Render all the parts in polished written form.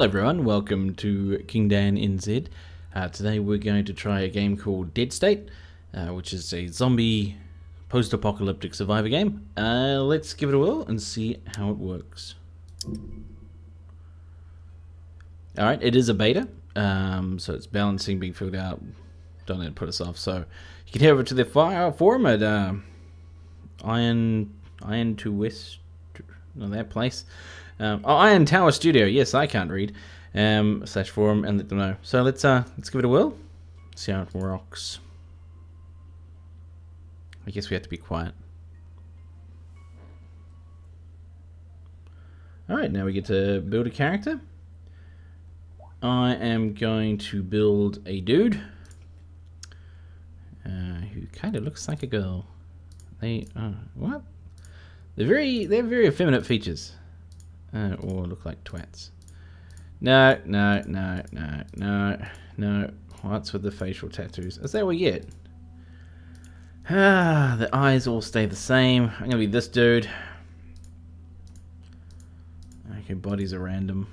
Hello everyone, welcome to King Dan NZ. Today we're going to try a game called Dead State, which is a zombie post-apocalyptic survivor game. Let's give it a whirl and see how it works. Alright, it is a beta, so it's balancing being filled out. Don't let it put us off. So you can head over to their forum at Iron to West, no, that place. Iron Tower Studio. Yes, I can't read. / forum and let them know. So let's give it a whirl. See how it rocks. I guess we have to be quiet. Alright, now we get to build a character. I am going to build a dude who kind of looks like a girl. What? They have very effeminate features. Or look like twats. No. What's with the facial tattoos? Is that what we get? The eyes all stay the same. I'm gonna be this dude. Okay, bodies are random.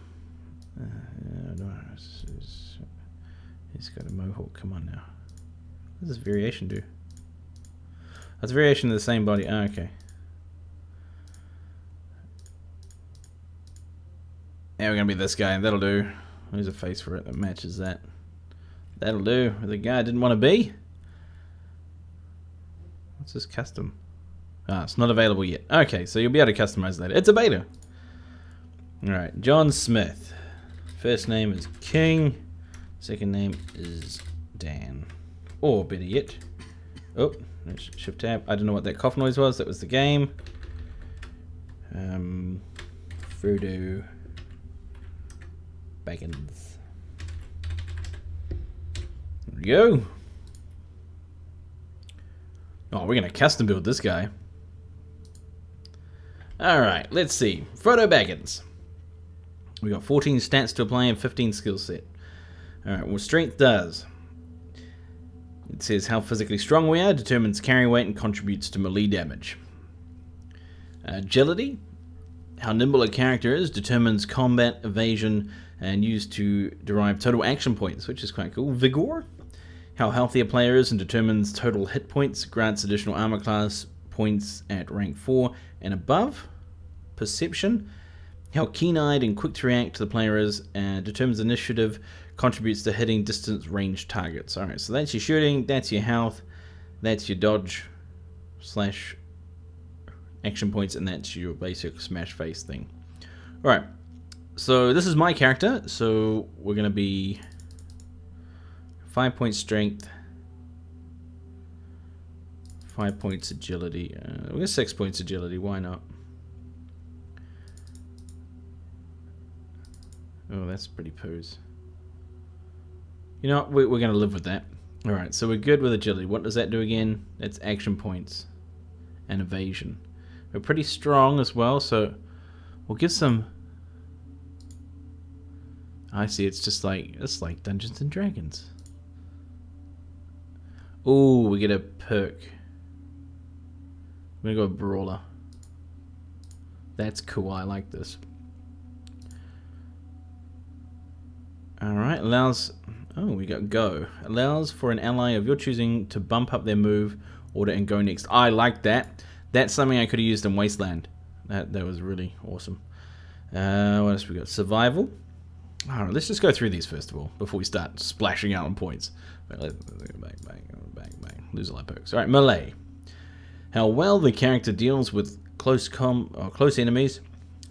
He's got a mohawk. Come on now. What does this variation do? That's a variation of the same body. Oh, okay. Yeah, we're gonna be this guy. That'll do. There's a face for it that matches that. That'll do. The guy I didn't want to be. What's this custom? Ah, it's not available yet. Okay, so you'll be able to customize that. It's a beta. Alright, John Smith. First name is King. Second name is Dan. Or better yet. Oh, shift tab. I don't know what that cough noise was. That was the game. Frodo Baggins. There we go. Oh, we're gonna custom build this guy. Alright, let's see. Frodo Baggins. We got 14 stats to apply and 15 skill set. Alright, what strength does. It says how physically strong we are, determines carry weight and contributes to melee damage. Agility. How nimble a character is, determines combat, evasion, and used to derive total action points, which is quite cool. Vigor. How healthy a player is and determines total hit points, grants additional armor class points at rank 4 and above. Perception. How keen-eyed and quick to react to the player is, and determines initiative, contributes to hitting distance range targets. Alright, so that's your shooting, that's your health, that's your dodge / action points, and that's your basic smash face thing. Alright, so this is my character, so we're going to be 5 points strength, 5 points agility, we're 6 points agility, why not? Oh, that's pretty poos. You know what, we're going to live with that. Alright, so we're good with agility. What does that do again? That's action points and evasion. We're pretty strong as well, so we'll give some... I see, it's like Dungeons and Dragons. Ooh, we get a perk. We're gonna go Brawler. That's cool, I like this. Alright, allows... Oh, we got Go. Allows for an ally of your choosing to bump up their move order and go next. I like that. That's something I could have used in Wasteland. That was really awesome. What else we got? Survival. Alright, let's just go through these first of all before we start splashing out on points. Let's bang. Lose all our perks. Alright, melee. How well the character deals with close enemies.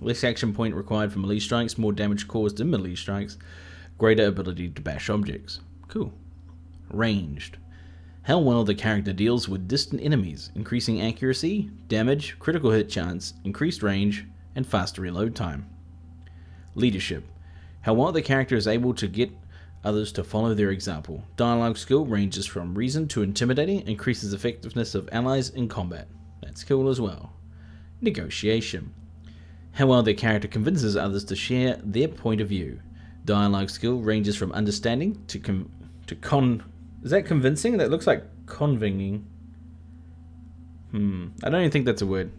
Less action point required for melee strikes. More damage caused in melee strikes. Greater ability to bash objects. Cool. Ranged. How well the character deals with distant enemies, increasing accuracy, damage, critical hit chance, increased range, and faster reload time. Leadership. How well the character is able to get others to follow their example. Dialogue skill ranges from reason to intimidating, increases effectiveness of allies in combat. That's cool as well. Negotiation. How well the character convinces others to share their point of view. Dialogue skill ranges from understanding to is that convincing? That looks like convinging. I don't even think that's a word.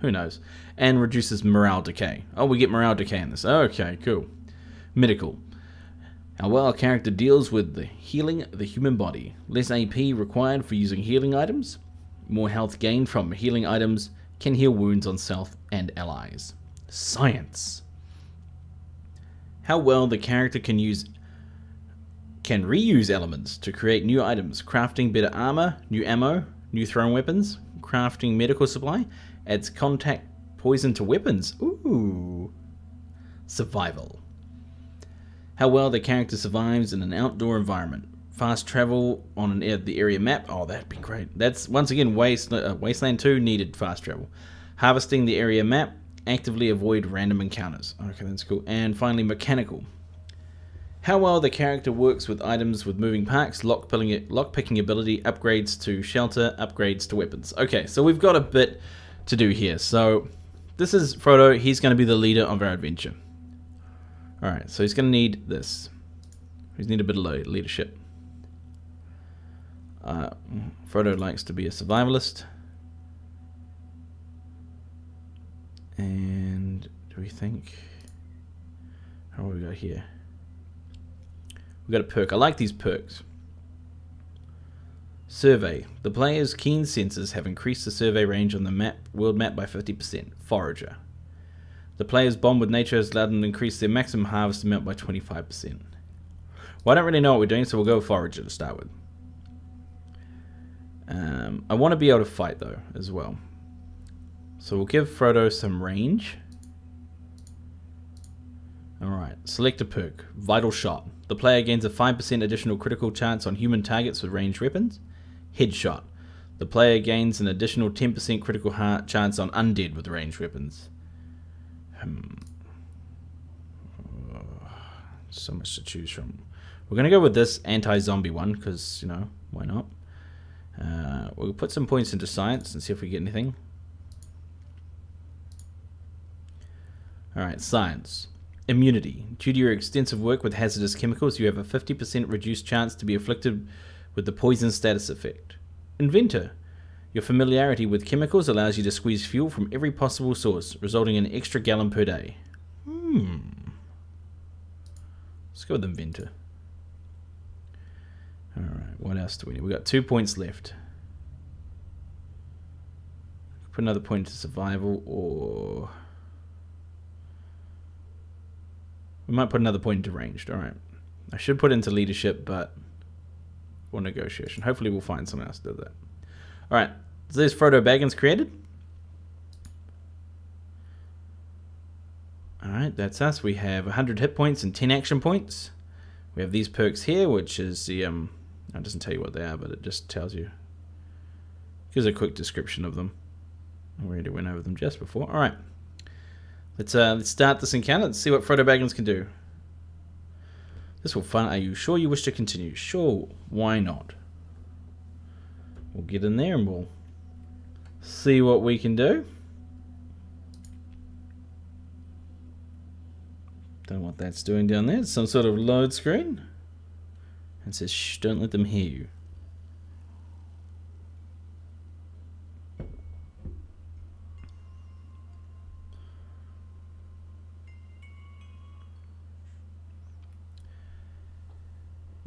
Who knows? And reduces morale decay. Oh, we get morale decay in this. Okay, cool. Medical. How well a character deals with the healing the human body. Less AP required for using healing items. More health gained from healing items. Can heal wounds on self and allies. Science. How well the character can reuse elements to create new items. Crafting better armor, new ammo, new thrown weapons. Crafting medical supply. Adds contact poison to weapons. Ooh. Survival. How well the character survives in an outdoor environment. Fast travel on the area map. Oh, that'd be great. That's, once again, Wasteland 2 needed fast travel. Harvesting the area map. Actively avoid random encounters. Okay, that's cool. And finally, mechanical. How well the character works with items with moving parts, lockpicking ability, upgrades to shelter, upgrades to weapons. Okay, so we've got a bit to do here. So this is Frodo. He's going to be the leader of our adventure. Alright, so he's going to need this. He's need a bit of leadership. Frodo likes to be a survivalist. And do we think... How have we got here? We've got a perk. I like these perks. Survey. The player's keen senses have increased the survey range on the world map by 50%. Forager. The player's bond with nature has allowed them to increase their maximum harvest amount by 25%. Well, I don't really know what we're doing, so we'll go Forager to start with. I want to be able to fight, though, as well. So we'll give Frodo some range. Alright, select a perk. Vital Shot. The player gains a 5% additional critical chance on human targets with ranged weapons. Headshot. The player gains an additional 10% critical chance on undead with ranged weapons. So much to choose from. We're going to go with this anti-zombie one because, you know, why not? We'll put some points into science and see if we get anything. Alright, science. Immunity. Due to your extensive work with hazardous chemicals, you have a 50% reduced chance to be afflicted with the poison status effect. Inventor. Your familiarity with chemicals allows you to squeeze fuel from every possible source, resulting in an extra gallon per day. Let's go with Inventor. Alright, what else do we need? We've got 2 points left. Put another point into survival, or... we might put another point into ranged. Alright. I should put into leadership, but... or negotiation. Hopefully we'll find someone else to do that. Alright. So there's Frodo Baggins created. Alright, that's us. We have 100 hit points and 10 action points. We have these perks here, which is the... it doesn't tell you what they are, but it just tells you... gives a quick description of them. I already went over them just before. Alright. Let's start this encounter. Let's see what Frodo Baggins can do. This will be fun. Are you sure you wish to continue? Sure. Why not? We'll get in there and we'll see what we can do. Don't know what that's doing down there. It's some sort of load screen. And it says, shh, don't let them hear you.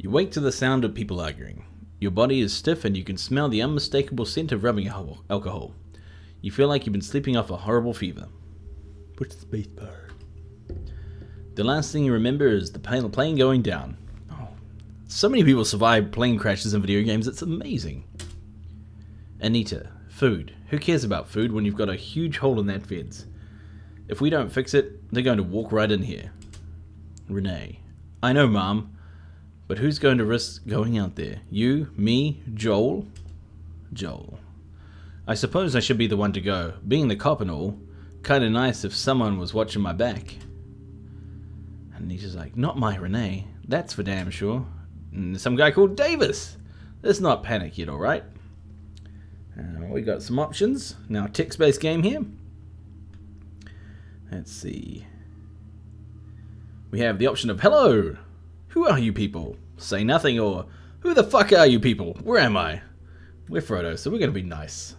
You wake to the sound of people arguing. Your body is stiff and you can smell the unmistakable scent of rubbing alcohol. You feel like you've been sleeping off a horrible fever. Push the space bar. The last thing you remember is the plane going down. Oh, so many people survive plane crashes in video games, it's amazing. Anita, food. Who cares about food when you've got a huge hole in that fence? If we don't fix it, they're going to walk right in here. Renee, I know, Mom. But who's going to risk going out there? You? Me? Joel? Joel. I suppose I should be the one to go. Being the cop and all, kinda nice if someone was watching my back. And Anita's like, not my Renee. That's for damn sure. And some guy called Davis. Let's not panic yet, alright? We got some options. Now, text-based game here. Let's see. We have the option of, hello! Who are you people? Say nothing, or who the fuck are you people? Where am I? We're Frodo, so we're gonna be nice.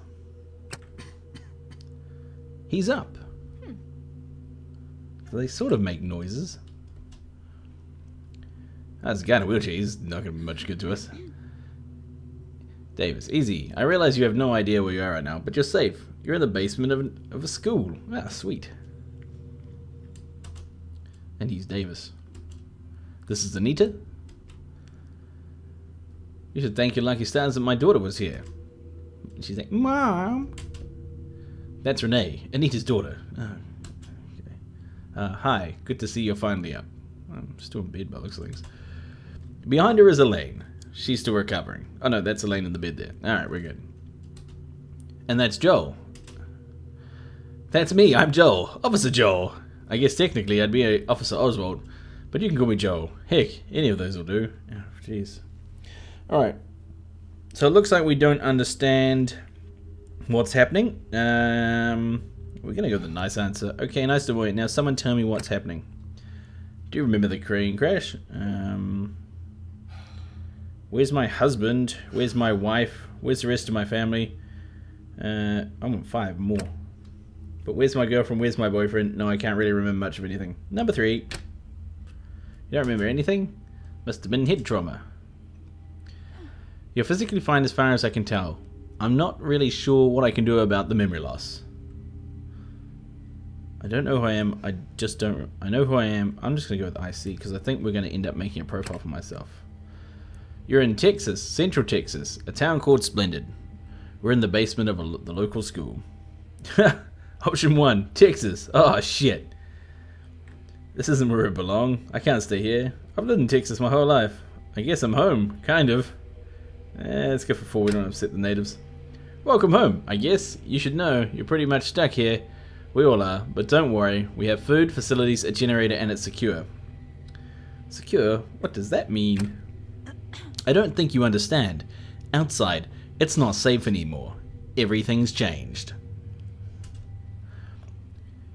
He's up. So they sort of make noises. That's a guy in a wheelchair. He's not going to be much good to us. Davis, easy. I realize you have no idea where you are right now, but you're safe. You're in the basement of a school. Ah, sweet. And he's Davis. This is Anita? You should thank your lucky stars that my daughter was here. She's like, Mom! That's Renee, Anita's daughter. Oh, okay. Hi, good to see you're finally up. I'm still in bed by the looks of things. Behind her is Elaine. She's still recovering. Oh no, that's Elaine in the bed there. Alright, we're good. And that's Joel. That's me, I'm Joel. Officer Joel. I guess technically I'd be Officer Oswald, but you can call me Joel. Heck, any of those will do. Oh, jeez. Alright. So it looks like we don't understand what's happening. We're going to go with the nice answer. Okay, nice to wait. Now someone tell me what's happening. Do you remember the crane crash? Where's my husband? Where's my wife? Where's the rest of my family? I want 5 more. But where's my girlfriend? Where's my boyfriend? No, I can't really remember much of anything. Number 3. You don't remember anything? Must have been head trauma. You're physically fine as far as I can tell. I'm not really sure what I can do about the memory loss. I don't know who I am. I just don't... I know who I am. I'm just going to go with IC because I think we're going to end up making a profile for myself. You're in Texas, Central Texas, a town called Splendid. We're in the basement of the local school. Option 1, Texas. Oh, shit. This isn't where I belong. I can't stay here. I've lived in Texas my whole life. I guess I'm home, kind of. Let's go for 4, we don't upset the natives. Welcome home, I guess. You should know, you're pretty much stuck here. We all are, but don't worry. We have food, facilities, a generator, and it's secure. Secure? What does that mean? I don't think you understand. Outside, it's not safe anymore. Everything's changed.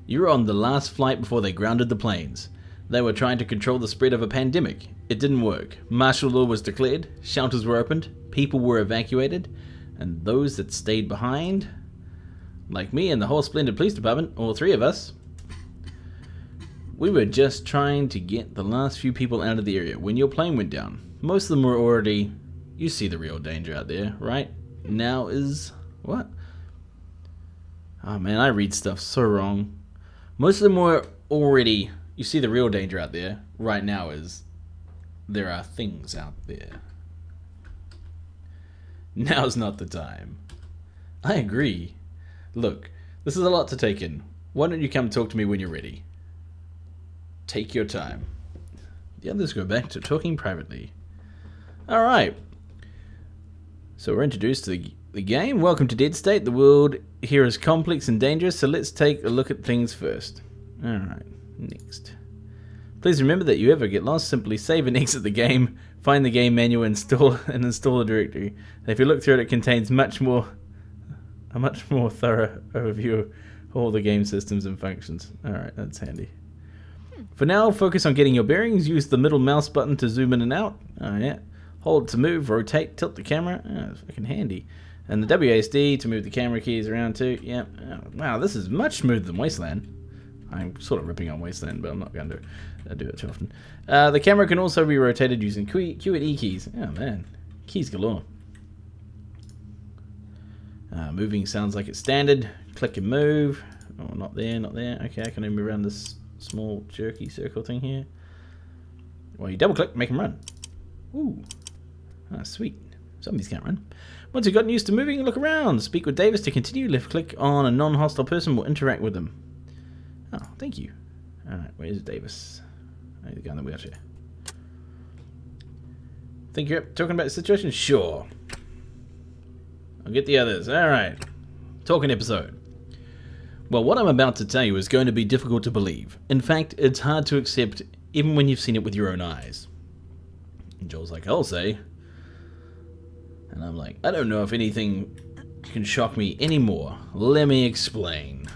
You were on the last flight before they grounded the planes. They were trying to control the spread of a pandemic. It didn't work. Martial law was declared, shelters were opened, people were evacuated, and those that stayed behind, like me and the whole Splendid Police Department, all 3 of us, we were just trying to get the last few people out of the area when your plane went down. Most of them were already... You see the real danger out there, right? Now is... What? Oh man, I read stuff so wrong. Most of them were already... You see the real danger out there. Right now is... There are things out there. Now's not the time. I agree. Look, this is a lot to take in. Why don't you come talk to me when you're ready? Take your time. The others go back to talking privately. Alright. So we're introduced to the game. Welcome to Dead State. The world here is complex and dangerous, so let's take a look at things first. Alright, next. Please remember that you ever get lost, simply save and exit the game, find the game manual, install the directory. And if you look through it, it contains a much more thorough overview of all the game systems and functions. Alright, that's handy. For now, focus on getting your bearings. Use the middle mouse button to zoom in and out. Oh yeah. Hold to move, rotate, tilt the camera. Oh, it's fucking handy. And the WASD to move the camera keys around too. Yeah. Oh, wow, this is much smoother than Wasteland. I'm sort of ripping on Wasteland, but I'm not going to do it too often. The camera can also be rotated using Q and E keys. Oh man, keys galore. Moving sounds like it's standard. Click and move. Oh, not there, not there. Okay, I can only move around this small jerky circle thing here. Well, you double click, make them run. Ooh. Ah, sweet. Zombies can't run. Once you've gotten used to moving, look around. Speak with Davis to continue. Left click on a non-hostile person will interact with them. Oh, thank you. Alright, where's Davis? Oh, the guy in the wheelchair. Think you're up talking about the situation? Sure. I'll get the others. Alright. Talking episode. Well, what I'm about to tell you is going to be difficult to believe. In fact, it's hard to accept even when you've seen it with your own eyes. And Joel's like, I'll say. And I'm like, I don't know if anything can shock me anymore. Let me explain.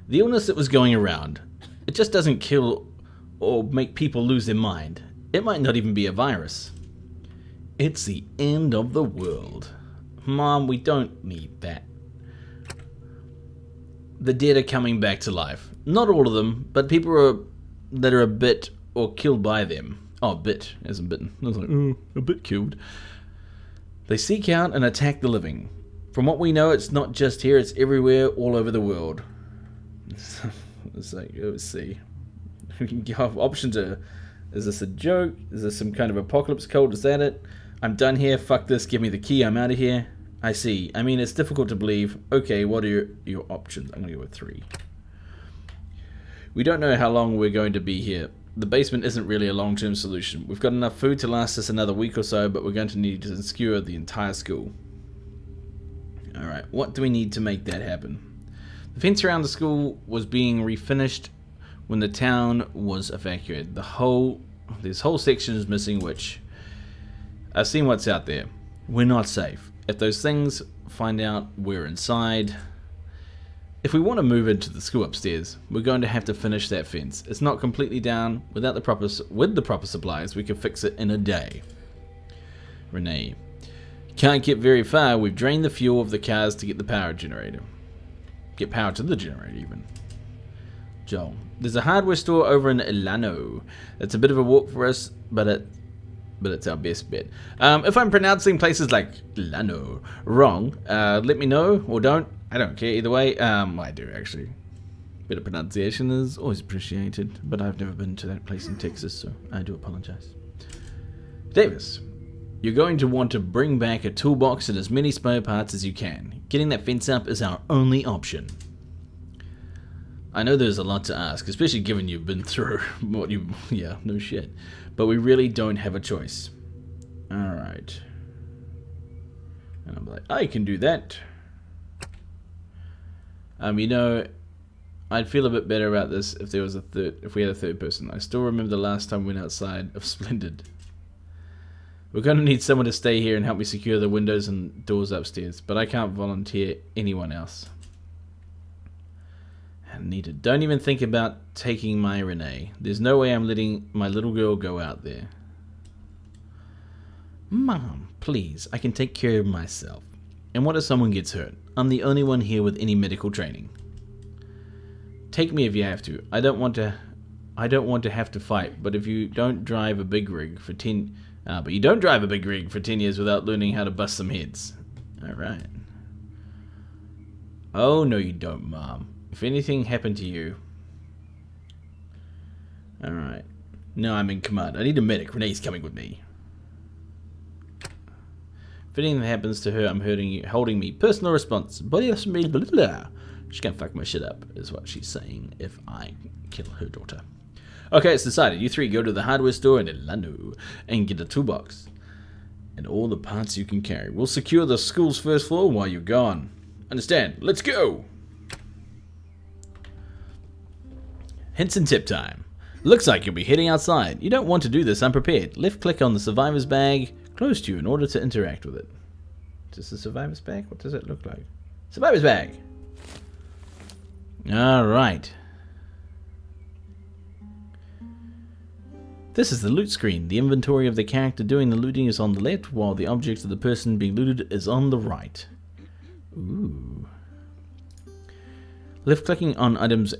The illness that was going around, it just doesn't kill or make people lose their mind. It might not even be a virus. It's the end of the world. Mom, we don't need that. The dead are coming back to life. Not all of them, but people that are a bit or killed by them. Oh, bit, as in bitten. I was like, oh, a bit killed. They seek out and attack the living. From what we know, it's not just here, it's everywhere, all over the world. It's like, let's see. You have options are, is this a joke? Is this some kind of apocalypse code? Is that it? I'm done here, fuck this, give me the key, I'm out of here. I see. I mean, it's difficult to believe. Okay, what are your options? I'm gonna go with 3. We don't know how long we're going to be here. The basement isn't really a long-term solution. We've got enough food to last us another week or so, but we're going to need to secure the entire school. Alright, what do we need to make that happen? The fence around the school was being refinished when the town was evacuated. This whole section is missing, which I've seen what's out there. We're not safe. If those things find out we're inside, if we want to move into the school upstairs, we're going to have to finish that fence. It's not completely down. With the proper supplies, we can fix it in a day. Renee. Can't get very far. We've drained the fuel of the cars to get the power generator. Get power to the generator, even. Joel. There's a hardware store over in Ilano. It's a bit of a walk for us, but it's our best bet. If I'm pronouncing places like Ilano wrong, let me know, or don't. I don't care either way. I do, actually. Bit of pronunciation is always appreciated, but I've never been to that place in Texas, so I do apologize. Davis. You're going to want to bring back a toolbox and as many spare parts as you can. Getting that fence up is our only option. I know there's a lot to ask, especially given you've been through what you... Yeah, no shit. But we really don't have a choice. Alright. And I'm like, I can do that. You know, I'd feel a bit better about this if there was if we had a third person. I still remember the last time we went outside of Splendid. We're going to need someone to stay here and help me secure the windows and doors upstairs, but I can't volunteer anyone else. Anita, don't even think about taking my Renee. There's no way I'm letting my little girl go out there. Mom, please, I can take care of myself. And what if someone gets hurt? I'm the only one here with any medical training. Take me if you have to. I don't want to have to fight, but if you don't drive a big rig for 10 years without learning how to bust some heads. Alright. Oh, no you don't, Mom. If anything happened to you... Alright. No, I'm in command. I need a medic. Renee's coming with me. If anything happens to her, I'm holding me. Personal responsibility. She can't fuck my shit up, is what she's saying if I kill her daughter. Okay, it's decided. You 3 go to the hardware store in Orlando and get a toolbox. And all the parts you can carry. We'll secure the school's first floor while you're gone. Understand? Let's go! Hints and tip time. Looks like you'll be heading outside. You don't want to do this unprepared. Left click on the survivor's bag close to you in order to interact with it. Is this a survivor's bag? What does it look like? Survivor's bag! Alright. This is the loot screen. The inventory of the character doing the looting is on the left, while the object of the person being looted is on the right. Ooh. Left clicking on items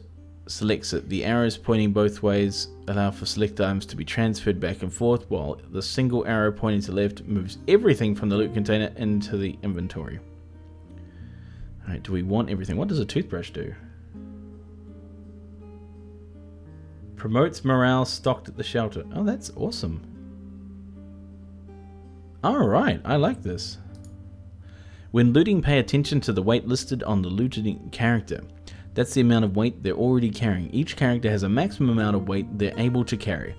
selects it. The arrows pointing both ways allow for select items to be transferred back and forth, while the single arrow pointing to the left moves everything from the loot container into the inventory. Alright, do we want everything? What does a toothbrush do? Promotes morale stocked at the shelter. Oh, that's awesome. Alright, I like this. When looting, pay attention to the weight listed on the looting character. That's the amount of weight they're already carrying. Each character has a maximum amount of weight they're able to carry.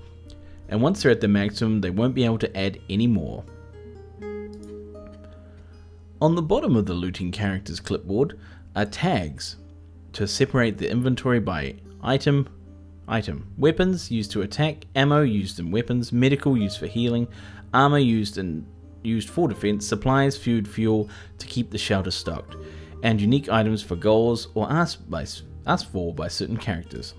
And once they're at the maximum, they won't be able to add any more. On the bottom of the looting character's clipboard are tags to separate the inventory by item. Weapons used to attack, ammo used in weapons, medical used for healing, armor used for defense, supplies, food, fuel to keep the shelter stocked, and unique items for goals or asked for by certain characters.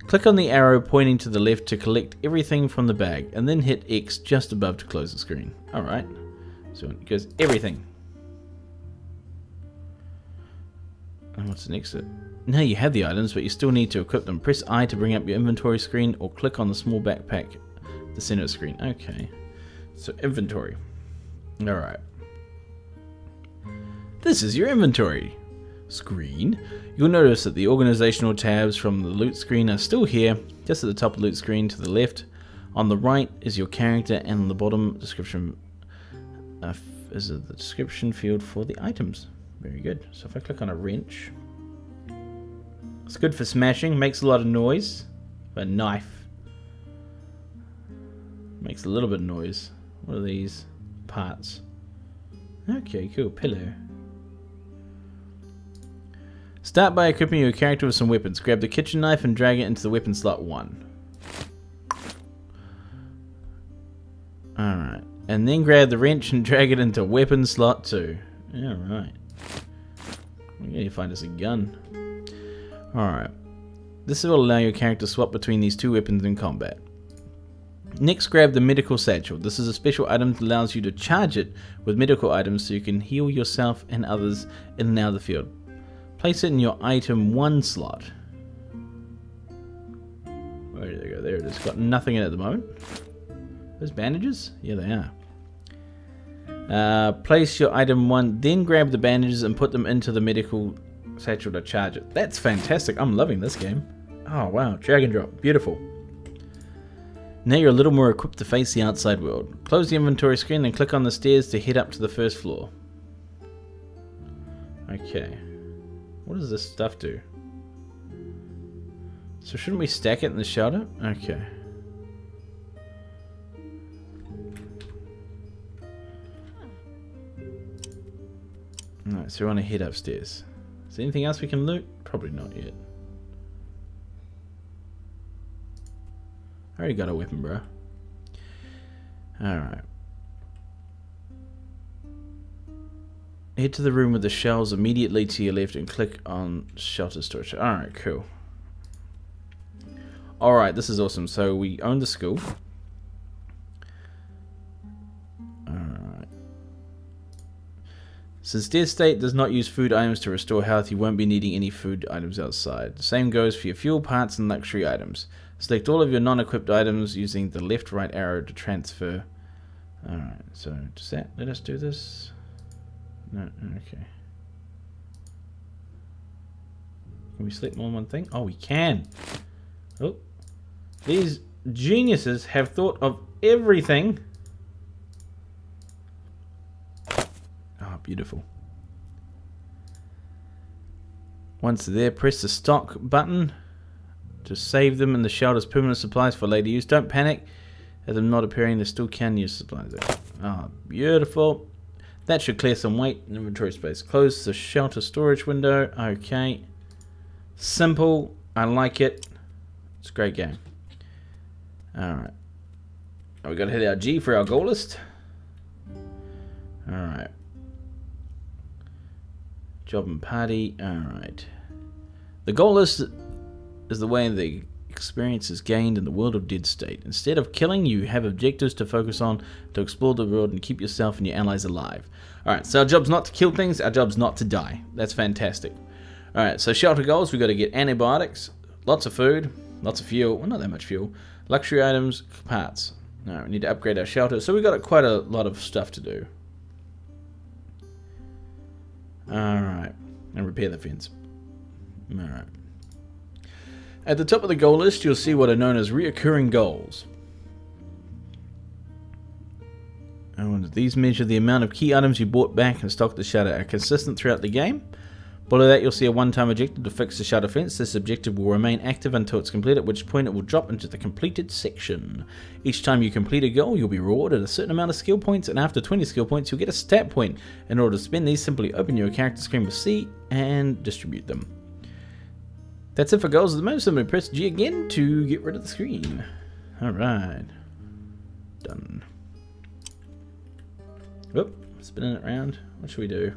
Click on the arrow pointing to the left to collect everything from the bag, and then hit X just above to close the screen. Alright, so it goes everything. And what's the next bit? Now you have the items, but you still need to equip them. Press I to bring up your inventory screen, or click on the small backpack The center screen. Okay. So inventory. Alright. This is your inventory screen. You'll notice that the organizational tabs from the loot screen are still here, just at the top of the loot screen to the left. On the right is your character, and on the bottom description is the description field for the items. Very good. So if I click on a wrench, it's good for smashing, makes a lot of noise. A knife makes a little bit of noise. What are these parts? Okay, cool. Pillow. Start by equipping your character with some weapons. Grab the kitchen knife and drag it into the weapon slot 1. Alright. And then grab the wrench and drag it into weapon slot 2. Alright. We need to find us a gun. Alright. This will allow your character to swap between these two weapons in combat. Next, grab the medical satchel. This is a special item that allows you to charge it with medical items so you can heal yourself and others in and out of the field. Place it in your item 1 slot. Where did they go? There it is. Got nothing in it at the moment. Those bandages? Yeah, they are. Place your item 1, then grab the bandages and put them into the medical satchel to charge it. That's fantastic. I'm loving this game. Oh wow, drag and drop. Beautiful. Now you're a little more equipped to face the outside world. Close the inventory screen and click on the stairs to head up to the first floor. Okay. What does this stuff do? So shouldn't we stack it in the shelter? Okay. Alright, so we want to head upstairs. Is there anything else we can loot? Probably not yet. I already got a weapon, bro. Alright. Head to the room with the shelves immediately to your left and click on shelter storage. Alright, cool. Alright, this is awesome. So we own the school. Alright. Since Dead State does not use food items to restore health, you won't be needing any food items outside. The same goes for your fuel, parts, and luxury items. Select all of your non-equipped items using the left-right arrow to transfer. Alright, so does that let us do this? No, okay. Can we select more than one thing? Oh, we can! Oh. These geniuses have thought of everything. Oh, beautiful. Once they're there, press the stock button to save them in the shelter's permanent supplies for later use. Don't panic at them not appearing. They still can use supplies. Oh, beautiful. That should clear some weight and inventory space. Close the shelter storage window. Okay. Simple. I like it. It's a great game. Alright. We got to hit our G for our goal list. Alright. Job and party. Alright. The goal list is the way the experience is gained in the world of Dead State. Instead of killing, you have objectives to focus on to explore the world and keep yourself and your allies alive. Alright, so our job's not to kill things, our job's not to die. That's fantastic. Alright, so shelter goals, we've got to get antibiotics, lots of food, lots of fuel, well not that much fuel, luxury items, parts. Alright, we need to upgrade our shelter, so we've got quite a lot of stuff to do. Alright, and repair the fence. Alright. At the top of the goal list, you'll see what are known as reoccurring goals. And these measure the amount of key items you bought back and stocked the shutter are consistent throughout the game. Below that, you'll see a one-time objective to fix the shutter fence. This objective will remain active until it's complete, at which point it will drop into the completed section. Each time you complete a goal, you'll be rewarded a certain amount of skill points, and after 20 skill points, you'll get a stat point. In order to spend these, simply open your character screen with C and distribute them. That's it for goals at the moment, so I'm going to press G again to get rid of the screen. Alright. Done. Whoop, spinning it around. What should we do?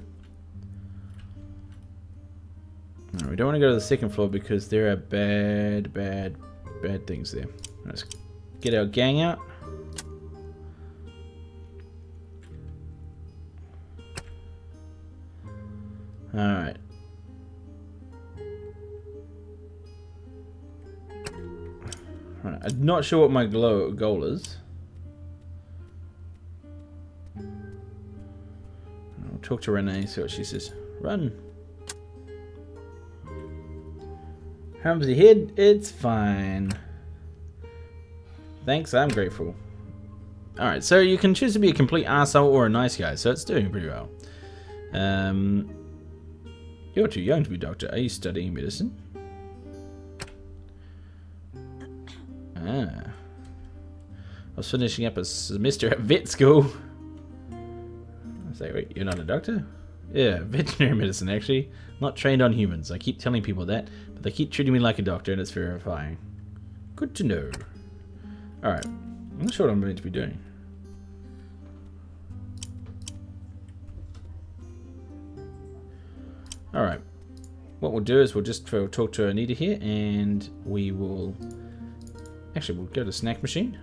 No, we don't want to go to the second floor because there are bad things there. Let's get our gang out. Alright. I'm not sure what my goal is. I'll talk to Renee, see what she says. Run. How's your head? It's fine. Thanks, I'm grateful. Alright, so you can choose to be a complete arsehole or a nice guy, so it's doing pretty well. You're too young to be a doctor. Are you studying medicine? Ah. I was finishing up a semester at vet school. I say, wait, you're not a doctor? Yeah, veterinary medicine, actually. Not trained on humans. I keep telling people that, but they keep treating me like a doctor, and it's verifying. Good to know. Alright. I'm not sure what I'm going to be doing. Alright. What we'll do is we'll talk to Anita here, and we will... Actually, we'll go to the snack machine.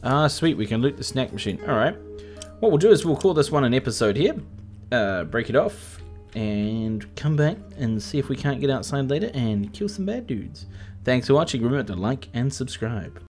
Ah, sweet. We can loot the snack machine. Alright. What we'll do is we'll call this one an episode here. Break it off. And come back and see if we can't get outside later and kill some bad dudes. Thanks for watching. Remember to like and subscribe.